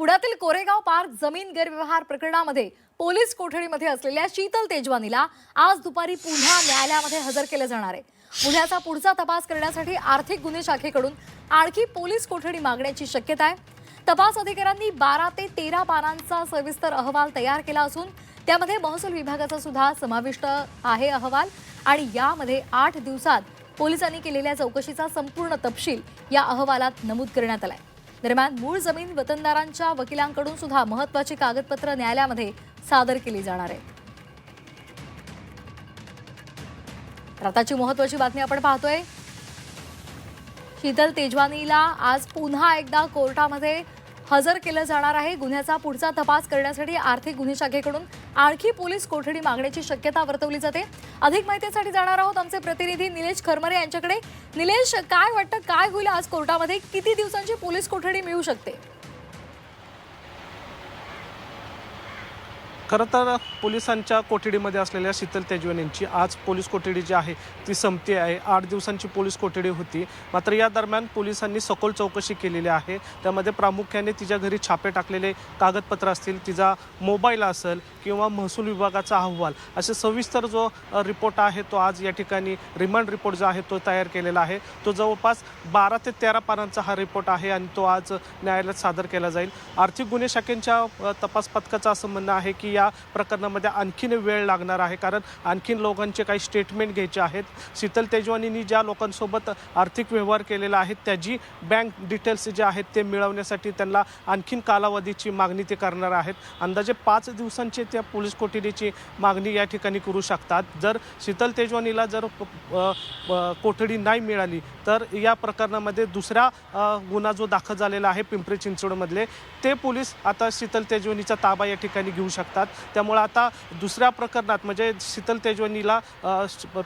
पुण्यातील कोरेगाव पार्क जमीन गैरव्यवहार प्रकरणामध्ये पोलीस कोठडीमध्ये असलेल्या शीतल तेजवानीला आज दुपारी पुन्हा न्यायालयामध्ये हजर केले जाणार आहे। गुन्ह्याचा पुढचा तपास करण्यासाठी आर्थिक गुन्हे शाखेकडून आणखी पोलीस कोठडी मागण्याची शक्यता आहे। तपास अधिकाऱ्यांनी 12 ते 13 पानांचा सविस्तर अहवाल तयार केला असून त्यामध्ये महसूल विभागाचा सुद्धा समाविष्ट आहे अहवाल आणि यामध्ये 8 दिवसात पोलिसांनी केलेल्या चौकशीचा संपूर्ण तपशील या अहवालात नमूद करण्यात आलाय। दरम्यान मूळ जमीन वतनदारांच्या वकिलांकडून सुद्धा महत्त्वाची कागदपत्र न्यायालयामध्ये सादर केली जाणार आहेत। आताची महत्त्वाची बातमी आपण पाहतोय, शीतल तेजवानीला आज पुन्हा एकदा कोर्टामध्ये हजर केलं जाणार आहे। गुन्ह्याचा पुढचा तपास करण्यासाठी आर्थिक गुन्हे शाखेकडून आणखी पोलीस कोठडी मागण्याची शक्यता वर्तवली जाते। अधिक माहितीसाठी जाणार आहोत आमचे प्रतिनिधी निलेश खरमरे यांच्याकडे। निलेश, काय वाटतं, काय होईल आज कोर्टामध्ये? किती दिवसांची पोलीस कोठडी मिळू शकते? खरं तर पोलिसांच्या कोठडीमध्ये असलेल्या शीतल तेजवानींची आज पोलीस कोठडी जी आहे ती संपते आहे। 8 दिवसांची पोलीस कोठडी होती, मात्र या दरम्यान पोलिसांनी सखोल चौकशी केलेली आहे। त्यामध्ये प्रामुख्याने तिच्या घरी छापे टाकलेले कागदपत्र असतील, तिचा मोबाईल असेल किंवा महसूल विभागाचा अहवाल, असे सविस्तर जो रिपोर्ट आहे तो आज या ठिकाणी रिमांड रिपोर्ट जो आहे तो तयार केलेला आहे। तो जवळपास 12 ते 13 पानांचा हा रिपोर्ट आहे आणि तो आज न्यायालयात सादर केला जाईल। आर्थिक गुन्हे शाखेच्या तपास पथकाचं असं म्हणणं आहे की या प्रकरणामध्ये आणखीन वेळ लागणार आहे, कारण आणखीन लोकांचे काही स्टेटमेंट घ्यायचे आहेत। शीतल तेजवानींनी ज्या लोकांसोबत आर्थिक व्यवहार केलेला आहे त्याची बँक डिटेल्स जे आहेत ते मिळवण्यासाठी त्यांना आणखीन कालावधीची मागणी ते करणार आहेत। अंदाजे 5 दिवसांची त्या पोलीस कोठडीची मागणी या ठिकाणी करू शकतात। जर शीतल तेजवानीला जर कोठडी नाही मिळाली तर या प्रकरणामध्ये दुसरा गुन्हा जो दाखल झालेला आहे पिंपरी चिंचवडमधले, ते पोलीस आता शीतल तेजवानीचा ताबा या ठिकाणी घेऊ शकतात। त्यामुळे आता दुसऱ्या प्रकरणात म्हणजे शीतल तेजवानीला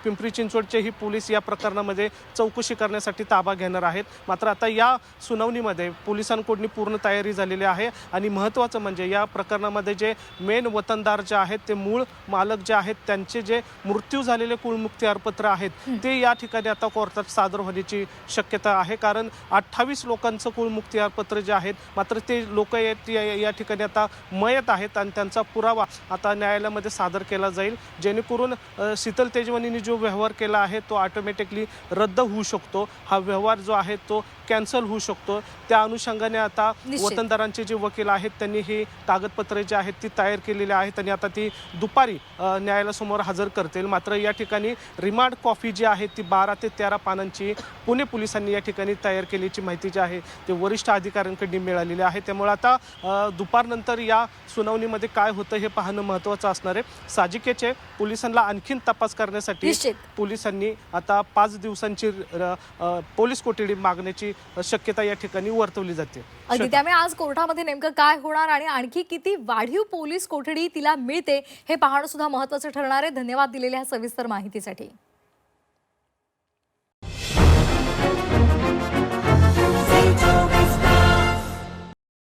पिंपरी चिंचवडचेही पोलीस या प्रकरणामध्ये चौकशी करण्यासाठी ताबा घेणार आहेत। मात्र आता या सुनावणीमध्ये पोलिसांकडून पूर्ण तयारी झालेली आहे आणि महत्त्वाचं म्हणजे या प्रकरणामध्ये जे मेन वतनदार जे आहेत ते मूळ मालक जे आहेत त्यांचे जे मृत्यू झालेले कुळमुक्तीपत्र आहेत ते या ठिकाणी आता कोर्टात सादर होण्याची शक्यता आहे, कारण 28 लोकांचं कुळमुक्तीपत्र जे आहेत, मात्र ते लोक या ठिकाणी आता मयत आहेत आणि त्यांचा पुरावा आता न्यायालयामध्ये सादर केला जाईल, जेणेकरून शीतल तेजवानींनी जो व्यवहार केला आहे तो ऑटोमॅटिकली रद्द होऊ शकतो। हा व्यवहार जो आहे तो कॅन्सल होऊ शकतो। त्या अनुषंगाने आता वतनदारांचे जे वकील आहेत त्यांनी ही कागदपत्रे जी आहेत ती तयार केलेली आहेत आणि आता ती दुपारी न्यायालयासमोर हजर करतील। मात्र या ठिकाणी रिमांड कॉपी जी आहे ती 12 ते 13 पानांची पुणे पोलिसांनी या ठिकाणी तयार केल्याची माहिती जी आहे ते वरिष्ठ अधिकाऱ्यांकडून मिळालेली आहे। त्यामुळे आता दुपारनंतर या सुनावणीमध्ये काय होतं हे पाहणं महत्त्वाचं असणार आहे। साहजिकच आहे, पोलिसांना आणखीन तपास करण्यासाठी पोलिसांनी आता 5 दिवसांची पोलीस कोठडी मागण्याची शक्यता या ठिकाणी वर्तवली जाते। त्यामुळे आज कोर्टामध्ये नेमकं काय होणार आणि आणखी किती वाढीव पोलीस कोठडी तिला मिळते हे पाहणं सुद्धा महत्त्वाचं ठरणार आहे। धन्यवाद दिलेल्या सविस्तर माहितीसाठी।